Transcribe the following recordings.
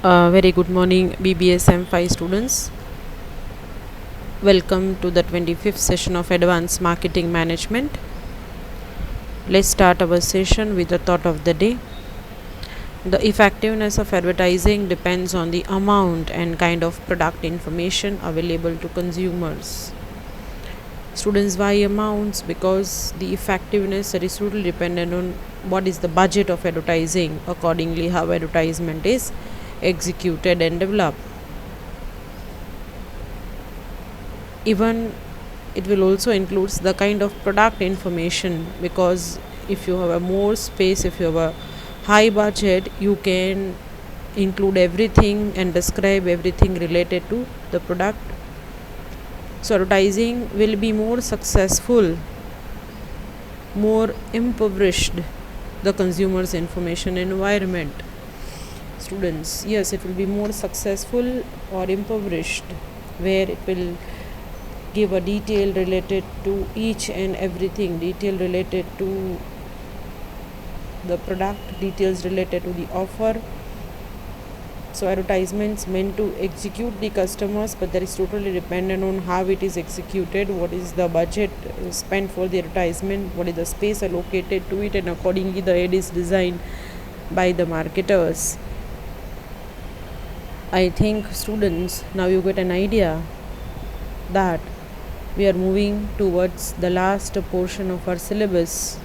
Very good morning, BBSM 5 students. Welcome to the 25th session of Advanced Marketing Management. Let's start our session with the thought of the day. The effectiveness of advertising depends on the amount and kind of product information available to consumers. Students, why amounts? Because the effectiveness is totally dependent on what is the budget of advertising, accordingly how advertisement is executed and developed. Even it will also includes the kind of product information, because if you have a more space, if you have a high budget, you can include everything and describe everything related to the product. So advertising will be more successful, more impoverished the consumer's information environment. Students, yes, it will be more successful or impoverished, where it will give a detail related to each and everything, detail related to the product, details related to the offer. So advertisements meant to execute the customers, but that is totally dependent on how it is executed, what is the budget spent for the advertisement, what is the space allocated to it, and accordingly the ad is designed by the marketers. I think students, now you get an idea that we are moving towards the last portion of our syllabus,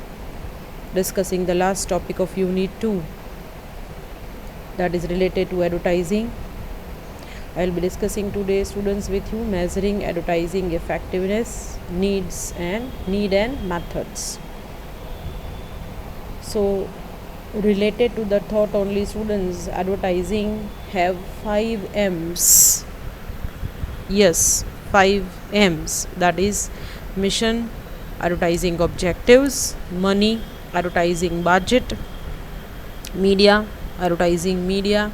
discussing the last topic of Unit 2, that is related to advertising. I will be discussing today, students, with you measuring advertising effectiveness, need and methods. So related to the thought only, students, advertising have 5 M's. Yes, 5 M's, that is mission, advertising objectives, money, advertising budget, media, advertising media,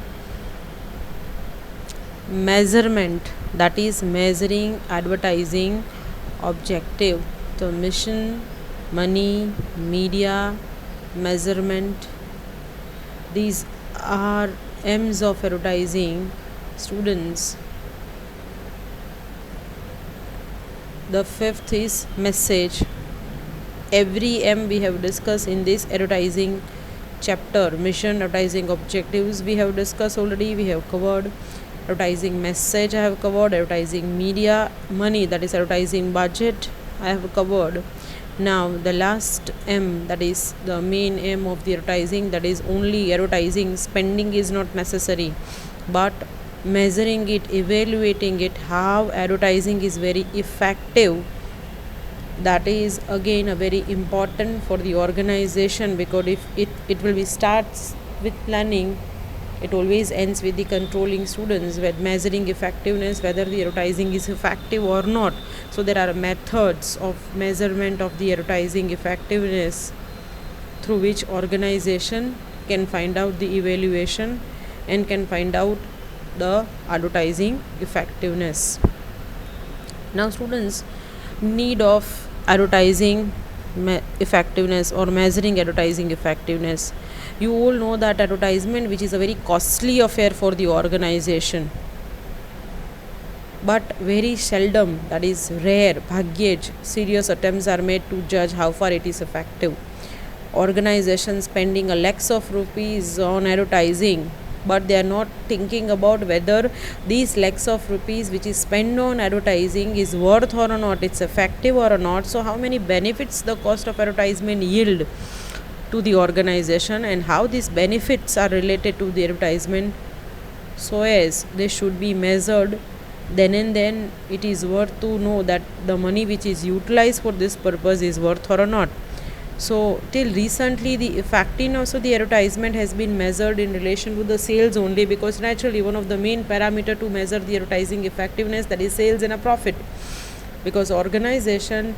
measurement, that is measuring advertising objective. So mission, money, media, measurement, these are M's of advertising. Students, the fifth is message. Every M we have discussed in this advertising chapter. Mission, advertising objectives we have discussed already, we have covered. Advertising message I have covered. Advertising media, money, that is advertising budget, I have covered. Now the last M, that is the main M of the advertising, that is only advertising. Spending is not necessary, but measuring it, evaluating it, how advertising is very effective, that is again a very important for the organization, because if it will be starts with planning, it always ends with the controlling. Students, with measuring effectiveness, whether the advertising is effective or not. So there are methods of measurement of the advertising effectiveness through which organization can find out the evaluation and can find out the advertising effectiveness. Now students, need of advertising effectiveness or measuring advertising effectiveness. You all know that advertisement, which is a very costly affair for the organization, but very seldom, that is rare, bhagyej, serious attempts are made to judge how far it is effective. Organizations spending a lakhs of rupees on advertising, but they are not thinking about whether these lakhs of rupees which is spent on advertising is worth or not, it's effective or not. So how many benefits the cost of advertisement yield to the organization, and how these benefits are related to the advertisement, so as they should be measured. Then and then it is worth to know that the money which is utilized for this purpose is worth or not. So till recently, the effectiveness of the advertisement has been measured in relation to the sales only, because naturally one of the main parameter to measure the advertising effectiveness, that is sales and a profit, because organization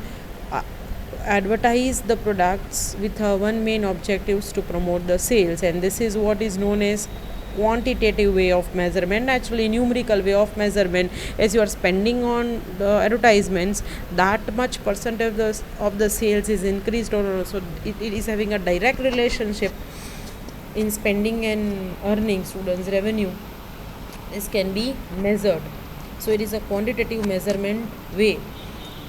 advertise the products with one main objectives to promote the sales, and this is what is known as quantitative way of measurement, actually numerical way of measurement. As you are spending on the advertisements, that much percentage of the sales is increased, or so it is having a direct relationship in spending and earning students revenue. this can be measured. So it is a quantitative measurement way.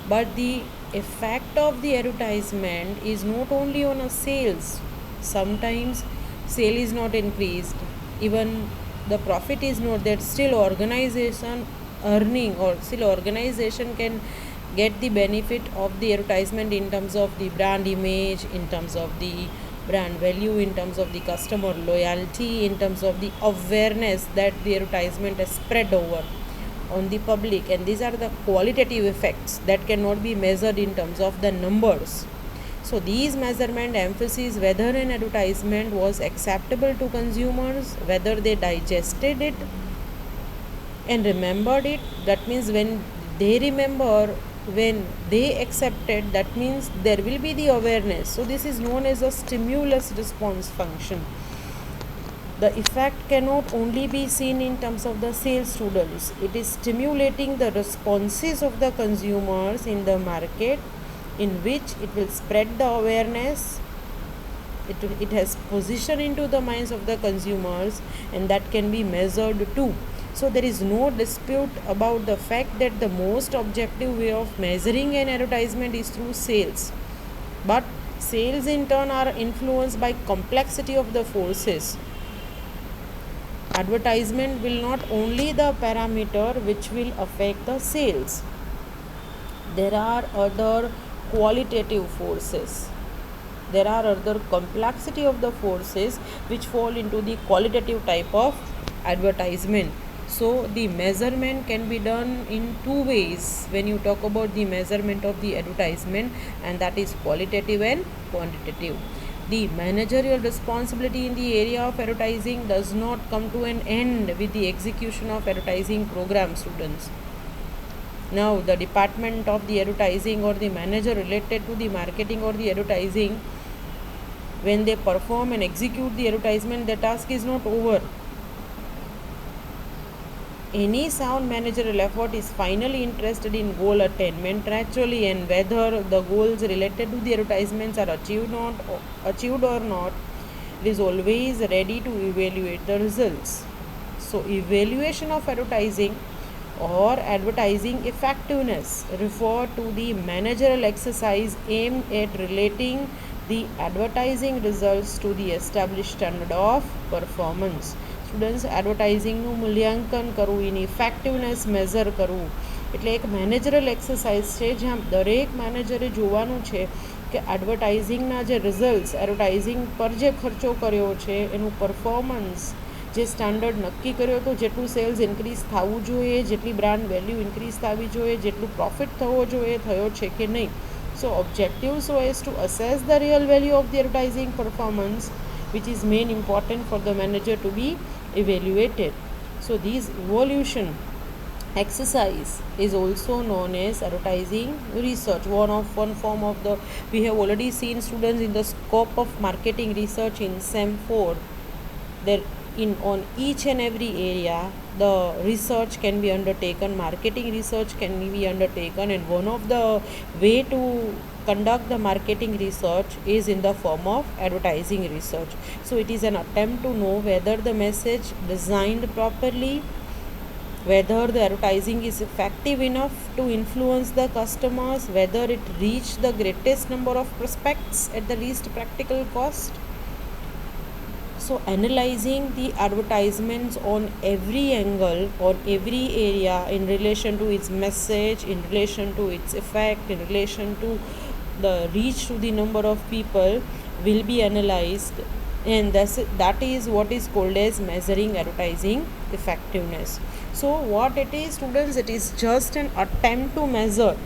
But the effect of the advertisement is not only on a sales. Sometimes sale is not increased, even the profit is not there, still organization earning, or still organization can get the benefit of the advertisement in terms of the brand image, in terms of the brand value, in terms of the customer loyalty, in terms of the awareness that the advertisement has spread over on the public. And these are the qualitative effects that cannot be measured in terms of the numbers. So these measurement emphasize whether an advertisement was acceptable to consumers, whether they digested it and remembered it. That means when they remember, when they accepted, that means there will be the awareness. So this is known as a stimulus response function. The effect cannot only be seen in terms of the sales, students. It is stimulating the responses of the consumers in the market, in which it will spread the awareness. It has position into the minds of the consumers, and that can be measured too. So there is no dispute about the fact that the most objective way of measuring an advertisement is through sales. But sales in turn are influenced by complexity of the forces. Advertisement will not only the parameter which will affect the sales. There are other qualitative forces. There are other complexity of the forces which fall into the qualitative type of advertisement. So the measurement can be done in two ways when you talk about the measurement of the advertisement, and that is qualitative and quantitative. The managerial responsibility in the area of advertising does not come to an end with the execution of advertising program, students. Now the department of the advertising or the manager related to the marketing or the advertising, when they perform and execute the advertisement, the task is not over. Any sound managerial effort is finally interested in goal attainment naturally, and whether the goals related to the advertisements are achieved or not, it is always ready to evaluate the results. So evaluation of advertising or advertising effectiveness refer to the managerial exercise aimed at relating the advertising results to the established standard of performance. Students એડવર્ટાઇઝિંગનું મૂલ્યાંકન કરવું, એની effectiveness measure કરવું, એટલે એક મેનેજરલ exercise છે જ્યાં દરેક મેનેજરે જોવાનું છે કે એડવર્ટાઇઝિંગના જે રિઝલ્ટ્સ, એડવર્ટાઇઝિંગ પર જે ખર્ચો કર્યો છે એનું પરફોર્મન્સ, જે સ્ટાન્ડર્ડ નક્કી કર્યો હતો, જેટલું સેલ્સ ઇન્ક્રીઝ થવું જોઈએ, જેટલી બ્રાન્ડ વેલ્યુ ઇન્ક્રીઝ થવી જોઈએ, જેટલું પ્રોફિટ થવો જોઈએ, થયો છે કે નહીં. સો objective so as to assess the real value of the advertising performance, which is main important for the manager to be evaluated. So this evaluation exercise is also known as advertising research. One form of the, we have already seen, students, in the scope of marketing research in SEM 4, there on each and every area the research can be undertaken, marketing research can be undertaken, and one of the way to conduct the marketing research is in the form of advertising research. So it is an attempt to know whether the message designed properly, whether the advertising is effective enough to influence the customers, whether it reached the greatest number of prospects at the least practical cost. So analyzing the advertisements on every angle or every area in relation to its message, in relation to its effect, in relation to the reach to the number of people will be analyzed, and that is what is called as measuring advertising effectiveness. So what it is, students, it is just an attempt to measure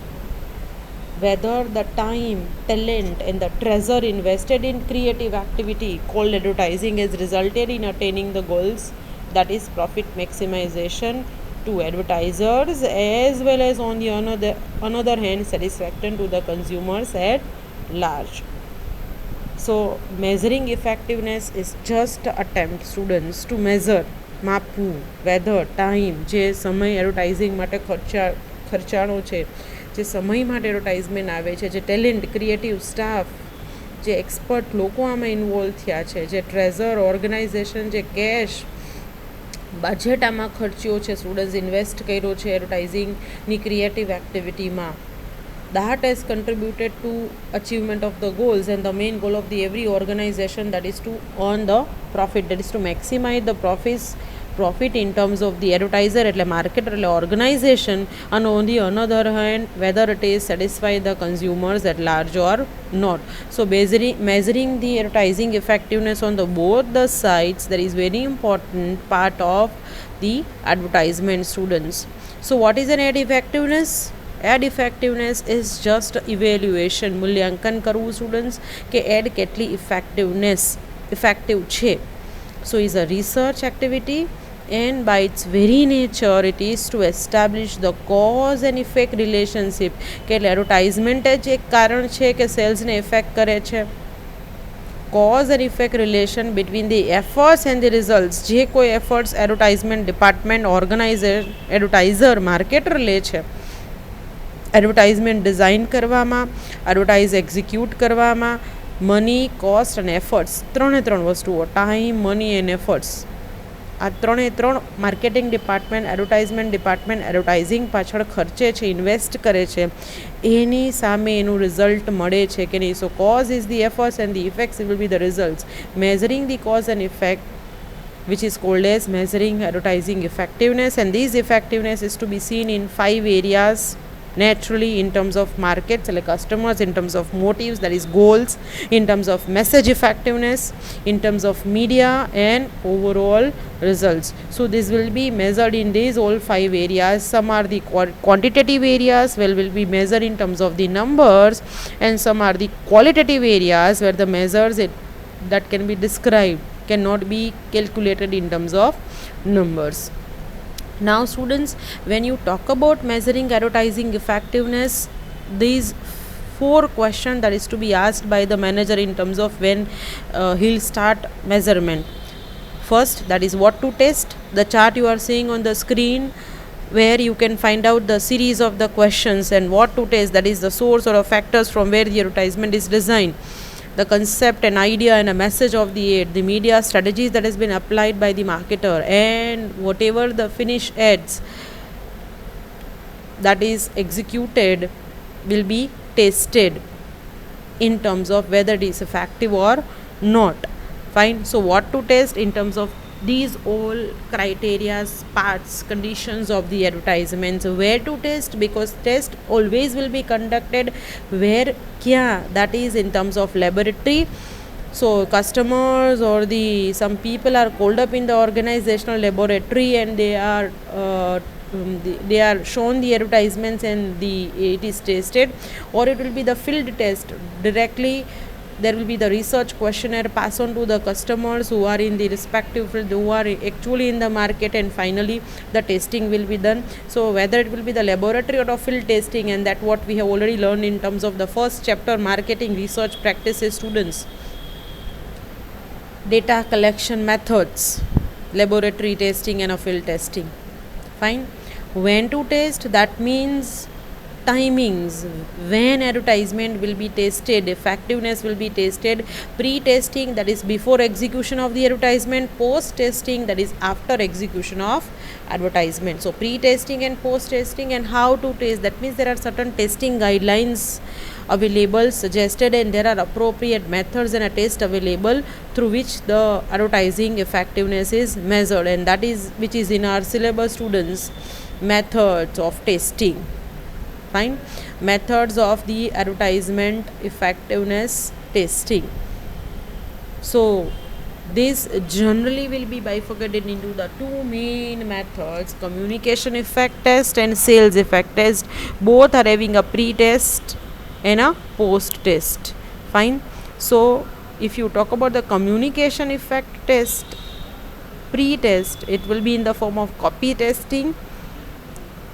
whether the time, talent and the treasure invested in creative activity called advertising has resulted in attaining the goals, that is profit maximization to advertisers, as well as on the another hand satisfaction to the consumers at large. So measuring effectiveness is just an attempt, students, to measure, માપવું, whether time, જે સમય advertising માટે ખર્ચાણો છે, જે સમય માટે advertisement આવે છે, જે ટેલેન્ટ, ક્રિએટિવ સ્ટાફ, જે એક્સપર્ટ લોકો આમાં ઇન્વોલ્વ થયા છે, જે ટ્રેઝર, ઓર્ગેનાઇઝેશન, જે કેશ, બજેટ આમાં ખર્ચ્યો છે, સ્ટુડન્ટ્સ ઇન્વેસ્ટ કર્યો છે એડવર્ટાઇઝિંગની creative એક્ટિવિટીમાં. That has contributed to achievement of the goals, and the main goal of the every organization, that is to earn the profit, that is to maximize the profit in terms of the advertiser એટલે marketer એટલે organization, and on the another hand whether it is satisfy the consumers at large or not. So measuring the advertising effectiveness on the both the sides, that is very important part of the advertisement, students. So what is an ad effectiveness? Ad effectiveness is just evaluation, મૂલ્યાંકન કરવું students કે ad કેટલી effective છે. So is a research activity, and by its very nature it is to establish the cause and effect relationship, કે એટલે advertisement જ એક કારણ છે કે સેલ્સને ઇફેક્ટ કરે છે. Cause and effect relation between the efforts and the results, જે કોઈ એફર્ટ્સ એડવર્ટાઇઝમેન્ટ ડિપાર્ટમેન્ટ એડવર્ટાઇઝર માર્કેટર લે છે એડવર્ટાઇઝમેન્ટ ડિઝાઇન કરવામાં, એડવર્ટાઇઝ એક્ઝિક્યુટ કરવામાં, મની, કોસ્ટ અને એફર્ટ્સ, ત્રણ વસ્તુઓ, ટાઈમ, મની એન્ડ એફર્ટ્સ, આ ત્રણ marketing department, advertisement department advertising પાછળ ખર્ચે છે, ઇન્વેસ્ટ કરે છે, એની સામે એનું રિઝલ્ટ મળે છે કે નહીં. So cause is the efforts and the effects will be the results. Measuring the cause and effect, which is called as measuring advertising effectiveness, and this effectiveness is to be seen in 5 areas naturally, in terms of markets like customers, in terms of motives, that is goals, in terms of message effectiveness, in terms of media and overall results. So this will be measured in these all 5 areas. Some are the quantitative areas where will be measured in terms of the numbers, and some are the qualitative areas where the measures that can be described cannot be calculated in terms of numbers. Now students, when you talk about measuring advertising effectiveness, these 4 questions that is to be asked by the manager in terms of when he'll start measurement. First, that is what to test. The chart you are seeing on the screen, where you can find out the series of the questions and what to test, that is the source or factors from where the advertisement is designed, the concept and idea and a message of the ad, the media strategies that has been applied by the marketer, and whatever the finished ads that is executed will be tested in terms of whether it is effective or not. Fine. So what to test in terms of these all criteria, parts, conditions of the advertisements, where to test, because test always will be conducted where kya, that is in terms of laboratory. So customers or some people are called up in the organizational laboratory, and they are shown the advertisements and it is tested, or it will be the field test directly. There will be the research questionnaire passed on to the customers who are in the respective field, who are actually in the market, and finally the testing will be done. So whether it will be the laboratory or field testing, and that what we have already learned in terms of the first chapter, marketing research practices, students. Data collection methods, laboratory testing and a field testing. Fine. When to test, that means timings, when advertisement will be tested, effectiveness will be tested. Pre-testing, that is before execution of the advertisement. Post-testing, that is after execution of advertisement. So pre-testing and post-testing, and how to test, that means there are certain testing guidelines available, suggested, and there are appropriate methods and a test available through which the advertising effectiveness is measured, and that is which is in our syllabus, students. Methods of testing. Fine. Methods of the advertisement effectiveness testing. So this generally will be bifurcated into the 2 main methods, communication effect test and sales effect test. Both are having a pre-test and a post-test. Fine. So if you talk about the communication effect test, pre-test, it will be in the form of copy testing,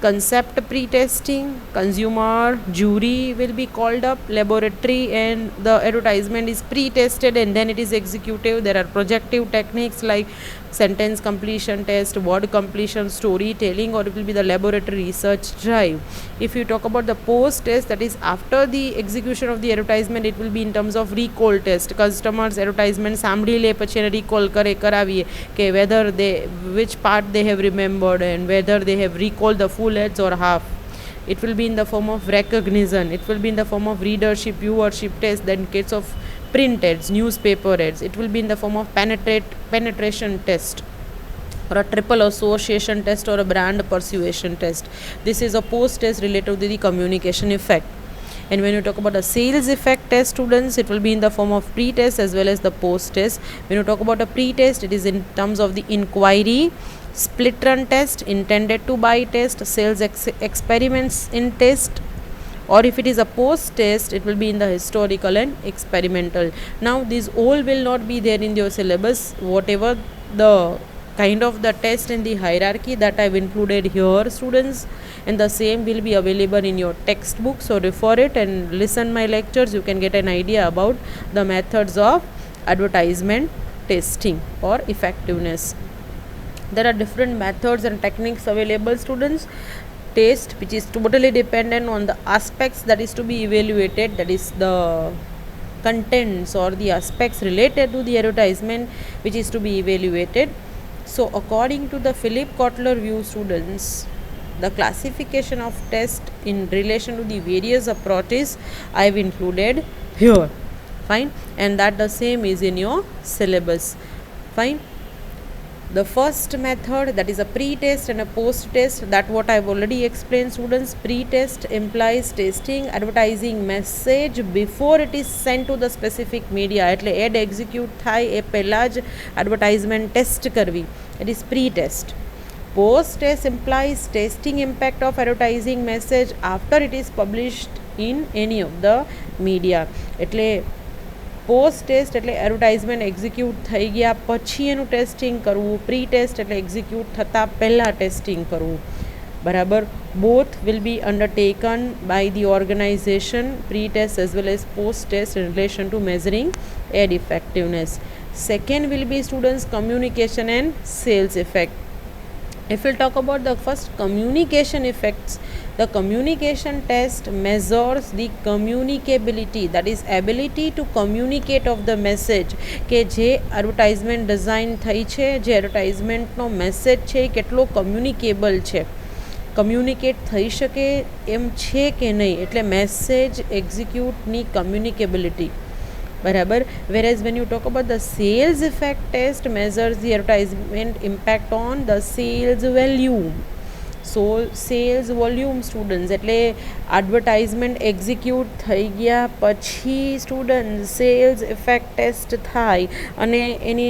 concept pre-testing, consumer jury will be called up, laboratory, and the advertisement is pre-tested and then it is executive. There are projective techniques like sentence completion test, word completion, storytelling, or it will be the laboratory research drive. If you talk about the post test, that is after the execution of the advertisement, it will be in terms of recall test. Customers advertisement સાંભળી લે પછી એને recall કરાવીએ કે whether they, which part they have remembered and whether they have recalled the full ads or half. It will be in the form of recognition. It will be in the form of readership, viewership test. Then case of print ads, newspaper ads. It will be in the form of penetration test, or a triple association test, or a brand persuasion test. This is a post test related to the communication effect. And when you talk about the sales effect test, students, it will be in the form of pre-test as well as the post-test. When you talk about a pre-test, it is in terms of the inquiry, split run test, intended to buy test, sales experiments in test, or if it is a post-test, it will be in the historical and experimental. Now, these all will not be there in your syllabus. Whatever the kind of the test and the hierarchy that I've included here, students, and the same will be available in your textbook. So refer it and listen my lectures. You can get an idea about the methods of advertisement testing or effectiveness. There are different methods and techniques available, students. Test which is totally dependent on the aspects that is to be evaluated, that is the contents or the aspects related to the advertisement which is to be evaluated. So according to the Philip Kotler view, students, the classification of test in relation to the various approaches I have included here. Fine. And that the same is in your syllabus. Fine. The first method, that is a pre-test and a post-test, that what I have already explained, students. Pre-test implies testing advertising message before it is sent to the specific media. એટલે ad execute થાય એ પહેલાં જ advertisement test કરવી. It is pre-test. Post-test implies testing impact of advertising message after it is published in any of the media. એટલે post test એટલે advertisement execute થઈ ગયા પછી એનું ટેસ્ટિંગ કરવું. પ્રી ટેસ્ટ એટલે એક્ઝિક્યુટ થતાં પહેલાં ટેસ્ટિંગ કરવું. બરાબર. Both will be undertaken by the organisation, pre test as well as post test in relation to measuring ad effectiveness. Second will be students communication and sales effect. If we'll talk about the first communication effects, the communication test measures the communicability, that is ability to communicate of the message. કે જે advertisement design થઈ છે, જે એડવર્ટાઇઝમેન્ટનો message છે એ કેટલો communicable છે, communicate થઈ શકે એમ છે કે નહીં. એટલે મેસેજ એક્ઝિક્યુટની કમ્યુનિકેબિલિટી. બરાબર. Whereas when you talk about the sales effect test measures the advertisement impact on the sales volume. So sales volume, students, એટલે advertisement execute થઈ ગયા પછી students sales effect test થાય અને એની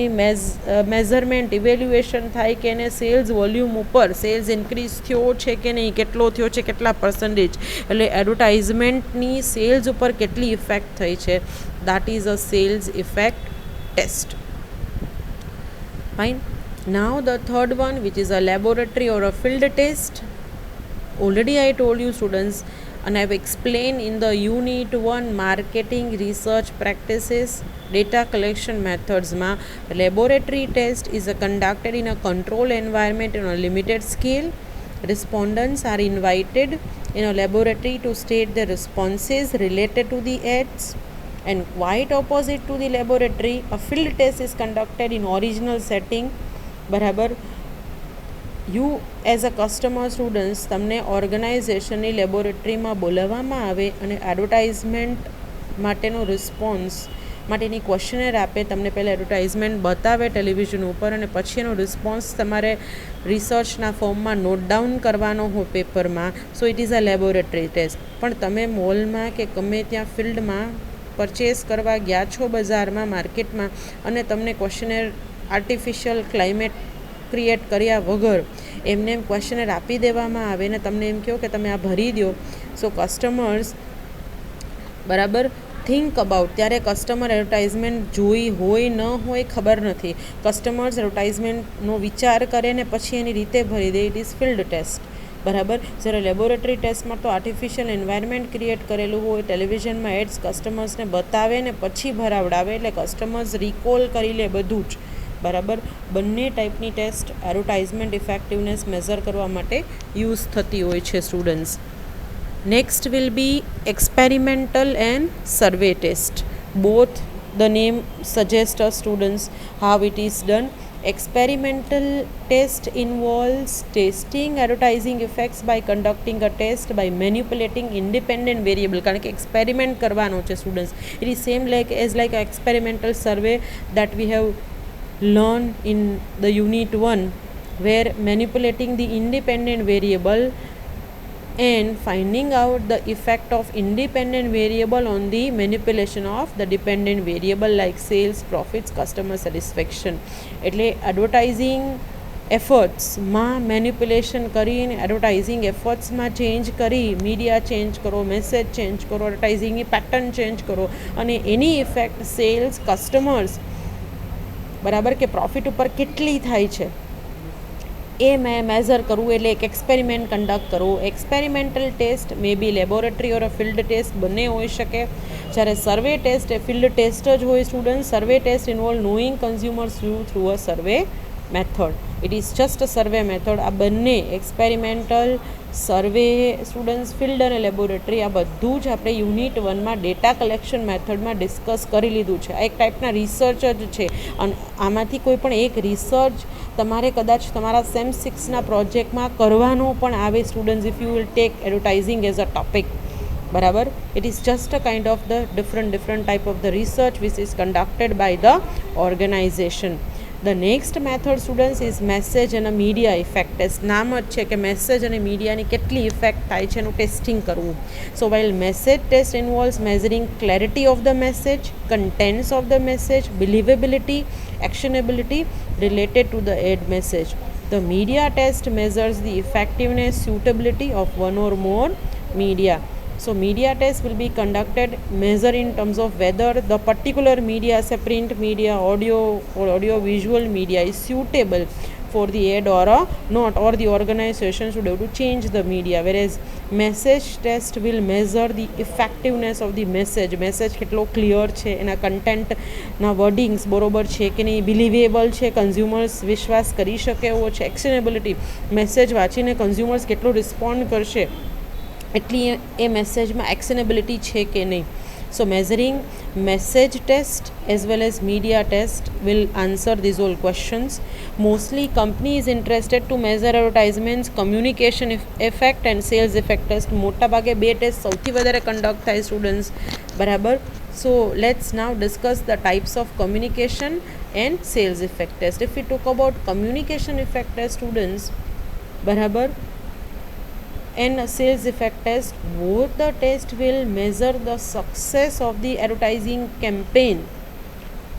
મેઝરમેન્ટ ઇવેલ્યુએશન થાય કે એને સેલ્સ વોલ્યુમ ઉપર સેલ્સ ઇન્ક્રીઝ થયો છે કે નહીં, કેટલો થયો છે, કેટલા પર્સન્ટેજ, એટલે એડવર્ટાઇઝમેન્ટની સેલ્સ ઉપર કેટલી ઇફેક્ટ થઈ છે. That is a sales effect test. Fine. Now the third one, which is a laboratory or a field test. Already I told you, students, and I have explained in the unit 1 marketing research practices data collection methods ma laboratory test is conducted in a controlled environment on a limited scale. Respondents are invited in a laboratory to state their responses related to the ads. And quite opposite to the laboratory, a field test is conducted in original setting. બરાબર. You as a customer students, તમને ઓર્ગેનાઇઝેશનની લેબોરેટરીમાં બોલાવવામાં આવે અને advertisement માટેનો response માટેની questioner આપે. તમને પહેલાં એડવર્ટાઇઝમેન્ટ બતાવે ટેલિવિઝન ઉપર અને પછી એનો રિસ્પોન્સ તમારે રિસર્ચના ફોર્મમાં નોટ ડાઉન કરવાનો હોય પેપરમાં. So it is a laboratory test. પણ તમે મોલમાં કે ગમે ત્યાં ફિલ્ડમાં પરચેસ કરવા ગયા છો, બજારમાં, માર્કેટમાં, અને તમને ક્વેશ્ચનર આર્ટિફિશિયલ ક્લાઇમેટ ક્રિએટ કર્યા વગર એમને એમ ક્વેશ્ચનર આપી દેવામાં આવે ને તમને એમ કહો કે તમે આ ભરી દો. સો કસ્ટમર્સ, બરાબર, થિંક અબાઉટ. ત્યારે કસ્ટમર એડવર્ટાઇઝમેન્ટ જોઈ હોય ન હોય ખબર નથી. કસ્ટમર્સ એડવર્ટાઇઝમેન્ટનો વિચાર કરે ને પછી એની રીતે ભરી દે. It is field test. બરાબર. જ્યારે લેબોરેટરી ટેસ્ટમાં તો આર્ટિફિશિયલ એન્વાયરમેન્ટ ક્રિએટ કરેલું હોય, ટેલિવિઝનમાં એડ્સ કસ્ટમર્સને બતાવે ને પછી ભરાવડાવે, એટલે કસ્ટમર્સ રિકોલ કરી લે બધું જ. બરાબર. બંને ટાઈપની ટેસ્ટ એડવર્ટાઇઝમેન્ટ ઇફેક્ટિવનેસ મેઝર કરવા માટે યુઝ થતી હોય છે students. Next will be experimental and survey test. Both the name suggests us students how it is done. Experimental test involves testing advertising effects by conducting a test by manipulating independent variable. કારણ કે experiment કરવાનો છે students. It is same like experimental survey that we have learned in the unit 1, where manipulating the independent variable and finding out the effect of independent variable on the manipulation of the dependent variable like sales, profits, customer satisfaction. એટલે advertising એફર્ટ્સમાં manipulation કરીને advertising એફર્ટ્સમાં change કરી media change કરો, message change કરો, એડવર્ટાઇઝિંગની pattern change કરો અને એની effect cells, customers બરાબર કે profit ઉપર કેટલી થાય છે એ મેઝર કરવું, એટલે એક એક્સપેરિમેન્ટ કન્ડક્ટ કરવું. Experimental test may be laboratory or field test બંને હોઈ શકે. જ્યારે સર્વે ટેસ્ટ એ ફિલ્ડ ટેસ્ટ જ હોય student. Survey test involve knowing consumers through a survey method. It is just a survey method. આ બંને એક્સપેરિમેન્ટલ, સર્વે સ્ટુડન્ટ્સ, ફિલ્ડ અને લેબોરેટરી આ બધું જ આપણે યુનિટ 1માં ડેટા કલેક્શન મેથડમાં ડિસ્કસ કરી લીધું છે. આ એક ટાઈપના રિસર્ચ જ છે અને આમાંથી કોઈ પણ એક રિસર્ચ તમારે કદાચ તમારા સેમ 6ના પ્રોજેક્ટમાં કરવાનો પણ આવે students, if you will take advertising as a topic. બરાબર. It is just a kind of the different type of the research which is conducted by the organisation. The next method students is message and media effect test. નામ જ છે કે message અને મીડિયાની કેટલી effect થાય છે એનું ટેસ્ટિંગ કરવું. સો while message test involves measuring clarity of the message, contents of the message, believability, actionability related to the ad message. The media test measures the effectiveness, suitability of one or more media. So media test will be conducted, measure in terms of whether the particular media, say print media, audio or audio visual media, is suitable for the ad or not, or the organization should have to change the media. Whereas message test will measure the effectiveness of the message. Message કેટલો clear છે, એના કન્ટેન્ટના wordings બરોબર છે કે નહીં, બિલિવેબલ છે, consumers વિશ્વાસ કરી શકે એવો છે, એક્શનેબિલિટી, મેસેજ વાંચીને કન્ઝ્યુમર્સ કેટલો રિસ્પોન્ડ કરશે એટલી એ મેસેજમાં એક્શનેબિલિટી છે કે નહીં. સો measuring message test as well as media test will answer these all questions. Mostly company is interested to measure advertisements, communication effect and sales effect test. મોટા ભાગે બે ટેસ્ટ સૌથી વધારે કન્ડક્ટ થાય સ્ટુડન્ટ્સ. બરાબર. So let's now discuss the types of communication and sales effect test. If we talk about communication effect test students, બરાબર, and a sales effect test, both the test will measure the success of the advertising campaign,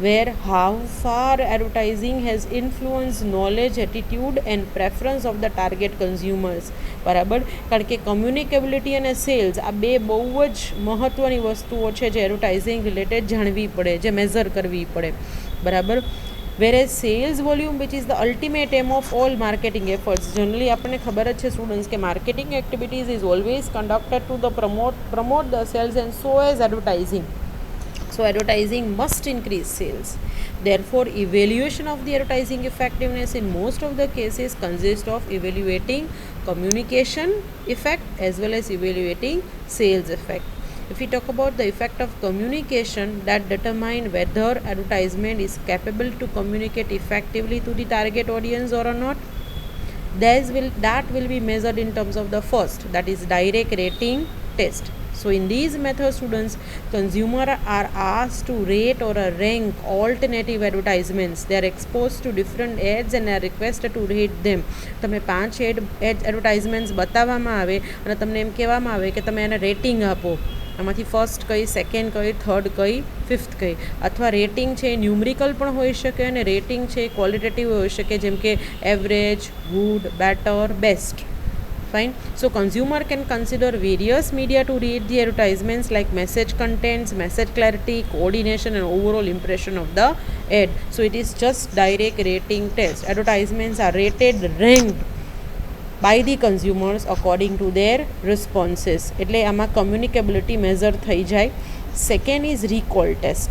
where how far advertising has influenced knowledge, attitude and preference of the target consumers. બરાબર. કારણ કે કમ્યુનિકેબિલિટી અને cells આ બે બહુ જ મહત્ત્વની વસ્તુઓ છે જે એડવર્ટાઇઝિંગ રિલેટેડ જાણવી પડે, જે મેઝર કરવી પડે. બરાબર. whereas sales volume, which is the ultimate aim of all marketing efforts, generally આપણને ખબર જ છે સ્ટુડન્ટ્સ કે marketing activities is always conducted to the promote the sales, and so as advertising. So advertising must increase sales. Therefore evaluation of the advertising effectiveness in most of the cases consists of evaluating communication effect as well as evaluating sales effect. If we talk about the effect of communication, that determine whether advertisement is capable to communicate effectively to the target audience or not, that will be measured in terms of the first, that is direct rating test. So in these methods students, consumer are asked to rate or rank alternative advertisements. They are exposed to different ads and are requested to rate them. તમે 5 એડવર્ટાઇઝમેન્ટ્સ બતાવવામાં આવે અને તમને એમ કહેવામાં આવે કે તમે એને રેટિંગ આપો. આમાંથી ફર્સ્ટ કઈ, સેકન્ડ કઈ, થર્ડ કઈ, ફિફ્થ કઈ. અથવા રેટિંગ છે એ ન્યુમરિકલ પણ હોઈ શકે અને રેટિંગ છે એ ક્વોલિટેટિવ હોઈ શકે, જેમ કે average, good, better, best. Fine. So consumer can consider various media to read the advertisements like message contents, message clarity, coordination and overall impression of the ad. So it is just direct rating test. Advertisements are rated, ranked by the consumers according to their responses. એટલે આમાં communicability measure થઈ જાય. Second is recall test.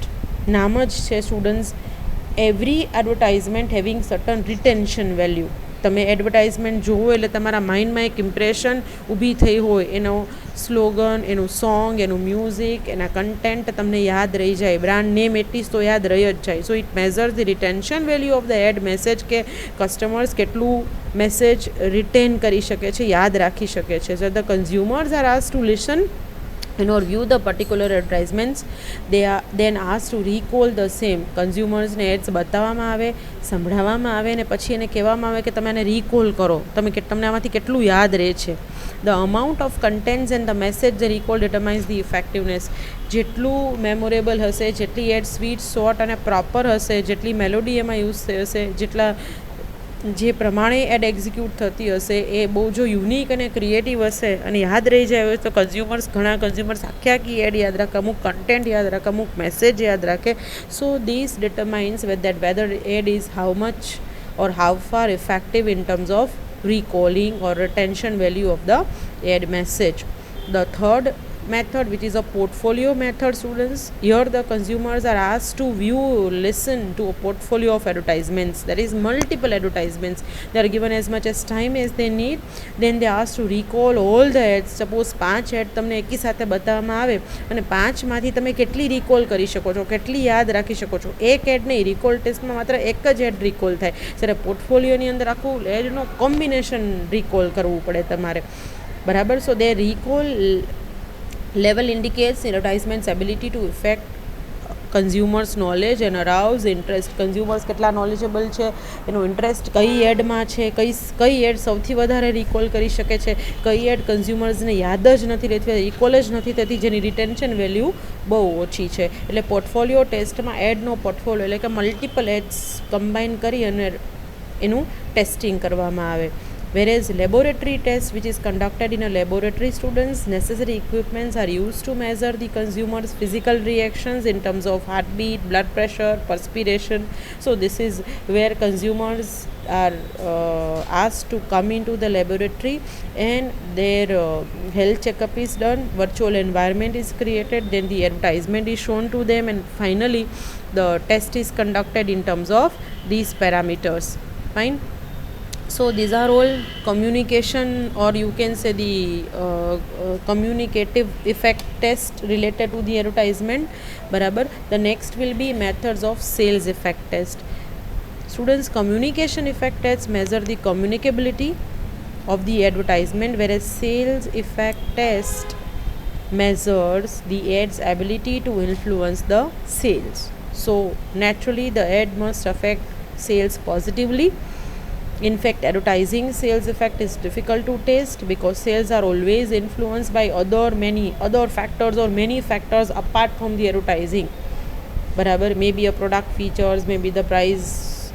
નામ જ છે students, every advertisement having certain retention value. તમે advertisement જુઓ એટલે તમારા માઇન્ડમાં એક ઇમ્પ્રેશન ઊભી થઈ હોય, એનો સ્લોગન, એનું સોંગ, એનું મ્યુઝિક, એના કન્ટેન્ટ તમને યાદ રહી જાય. બ્રાન્ડ નેમ એટલીસ્ટ તો યાદ રહી જ જાય. So it measure the retention value of the ad message, કે કસ્ટમર્સ કેટલું મેસેજ રિટેન કરી શકે છે, યાદ રાખી શકે છે. So the consumers are asked to listen and or view the particular advertisements, they are then asked to recall the same. કન્ઝ્યુમર્સને એડ્સ બતાવવામાં આવે, સંભળાવવામાં આવે અને પછી એને કહેવામાં આવે કે તમે એને રિકોલ કરો, તમને આમાંથી કેટલું યાદ રહે છે. The amount of contents and the message the recall determines the effectiveness. જેટલું મેમોરેબલ હશે, જેટલી એડ સ્વીટ, શોર્ટ અને પ્રોપર હશે, જેટલી મેલોડી એમાં યુઝ થઈ હશે, જે પ્રમાણે એડ એક્ઝિક્યુટ થતી હશે, એ બહુ જો યુનિક અને ક્રિએટિવ હશે અને યાદ રહી જાય તો ઘણા કન્ઝ્યુમર્સ આખી એડ યાદ રાખે, અમુક કન્ટેન્ટ યાદ રાખે, અમુક મેસેજ યાદ રાખે. So this determines whether ad is how much or how far effective in terms of recalling or retention value of the ad message. The third method, which is a portfolio method, students, here the consumers are asked to listen to a portfolio of advertisements. There is multiple advertisements. They are given as much as time as they need. Then they are asked to recall all the ads. Suppose 5 ad તમને એકી સાથે બતાવવામાં આવે અને 5માંથી તમે કેટલી recall કરી શકો છો, કેટલી યાદ રાખી શકો છો. એક એડ નહીં, રિકોલ ટેસ્ટમાં માત્ર એક જ એડ રિકોલ થાય. જ્યારે પોર્ટફોલિયોની અંદર આખું એડનો કોમ્બિનેશન રિકોલ કરવું પડે તમારે, બરાબર. સો દે recall level indicates advertisement's ability to affect consumers knowledge and arouse interest. consumers કેટલા knowledgeable છે, એનો ઇન્ટરેસ્ટ કઈ એડમાં છે, કઈ એડ સૌથી વધારે રિકોલ કરી શકે છે, કઈ એડ કન્ઝ્યુમર્સને યાદ જ નથી રહેતી, રિકોલ જ નથી થતી, જેની રિટેન્શન વેલ્યુ બહુ ઓછી છે. એટલે પોર્ટફોલિયો ટેસ્ટમાં એડનો પોર્ટફોલિયો એટલે કે મલ્ટિપલ એડ્સ કમ્બાઈન કરી અને એનું ટેસ્ટિંગ કરવામાં આવે. Whereas laboratory test, which is conducted in a laboratory, students, necessary equipments are used to measure the consumer's physical reactions in terms of heartbeat, blood pressure, perspiration. So this is where consumers are asked to come into the laboratory and their health checkup is done, virtual environment is created, then the advertisement is shown to them, and finally the test is conducted in terms of these parameters. Fine. So these are all communication, or you can say the communicative effect test related to the advertisement, barabar. The next will be methods of sales effect test. Students, communication effect tests measure the communicability of the advertisement, whereas sales effect test measures the ad's ability to influence the sales. So naturally the ad must affect sales positively. In fact, advertising sales effect is difficult to test because sales are always influenced by many other factors or many factors apart from the advertising. Barabar, maybe a product features, maybe the price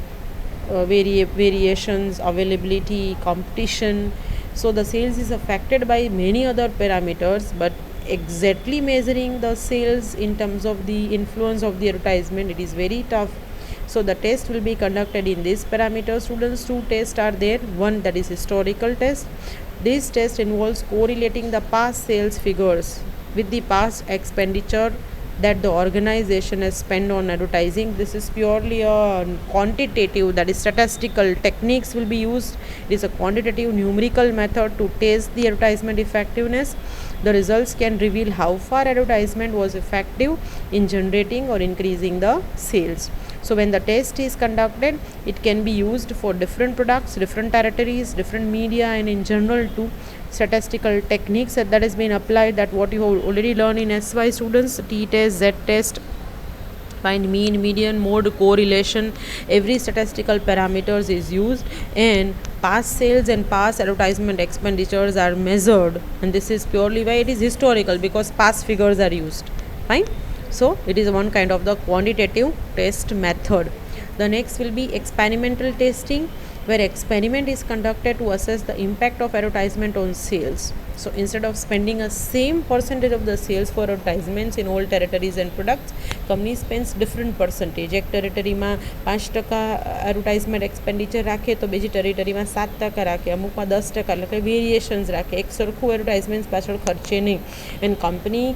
variations, availability, competition. So the sales is affected by many other parameters, but exactly measuring the sales in terms of the influence of the advertisement, it is very tough. So the test will be conducted in these parameters. Students, 2 tests are there. One, that is historical test. This test involves correlating the past sales figures with the past expenditure that the organization has spent on advertising. This is purely a quantitative, that is statistical techniques will be used. It is a quantitative numerical method to test the advertisement effectiveness. The results can reveal how far advertisement was effective in generating or increasing the sales. So when the test is conducted, it can be used for different products, different territories, different media, and in general too. Statistical techniques that has been applied, that what you have already learned in SY, students, t-test, z-test, find mean, median, mode, correlation, every statistical parameters is used, and past sales and past advertisement expenditures are measured, and this is purely why it is historical, because past figures are used. Fine. So it is one kind of the quantitative test method. The next will be experimental testing, where experiment is conducted to assess the impact of advertisement on sales. So instead of spending a same percentage of the sales for advertisements in all territories and products, company spends different percentage. એક ટેરિટરીમાં 5% advertisement expenditure રાખે તો બીજી ટેરિટરીમાં 7% રાખે, અમુકમાં 10%, એટલે variations રાખે. એક સરખું advertisement પાછળ ખર્ચે નહીં. એન્ડ કંપની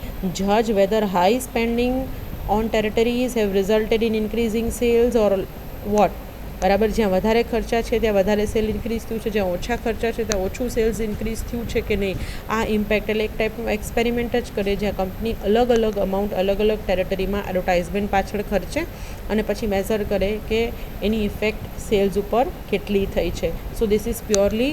જજ whether high spending on territories have resulted in increasing sales or what? બરાબર, જ્યાં વધારે ખર્ચા છે ત્યાં વધારે સેલ ઇન્ક્રીઝ થયું છે, જ્યાં ઓછા ખર્ચા છે ત્યાં ઓછું સેલ્સ ઇન્ક્રીઝ થયું છે કે નહીં. આ ઇમ્પેક્ટ એટલે એક ટાઈપનું એક્સપેરિમેન્ટ જ કરે જ્યાં કંપની અલગ અલગ અમાઉન્ટ અલગ અલગ ટેરેટરીમાં એડવર્ટાઇઝમેન્ટ પાછળ ખર્ચે અને પછી મેઝર કરે કે એની ઇફેક્ટ સેલ્સ ઉપર કેટલી થઈ છે. So this is purely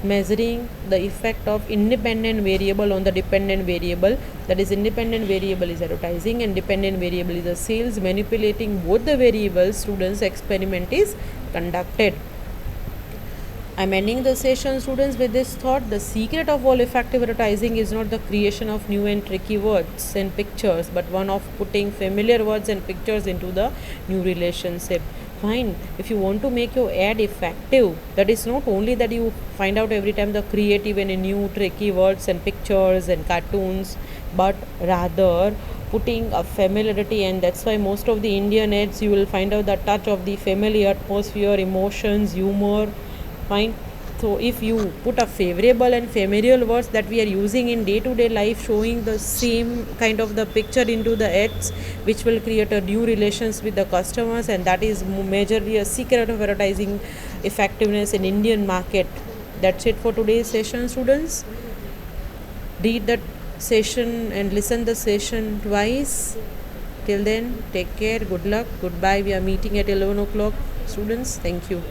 measuring the effect of independent variable on the dependent variable. That is, independent variable is advertising and dependent variable is the sales. Manipulating both the variables, students experiment is conducted. I'm ending the session, students, with this thought: the secret of all effective advertising is not the creation of new and tricky words and pictures, but one of putting familiar words and pictures into the new relationship. Fine, if you want to make your ad effective, that is not only that you find out every time the creative and new tricky words and pictures and cartoons, but rather putting a familiarity, and that's why most of the Indian ads you will find out the touch of the family atmosphere, emotions, humor. Fine. So if you put a favorable and familiar words that we are using in day-to-day life, showing the same kind of the picture into the ads, which will create a new relations with the customers, and that is majorly a secret of advertising effectiveness in Indian market. That's it for today's session, students. Read the session and listen the session twice. Till then, take care, good luck, goodbye. We are meeting at 11 o'clock, students. Thank you.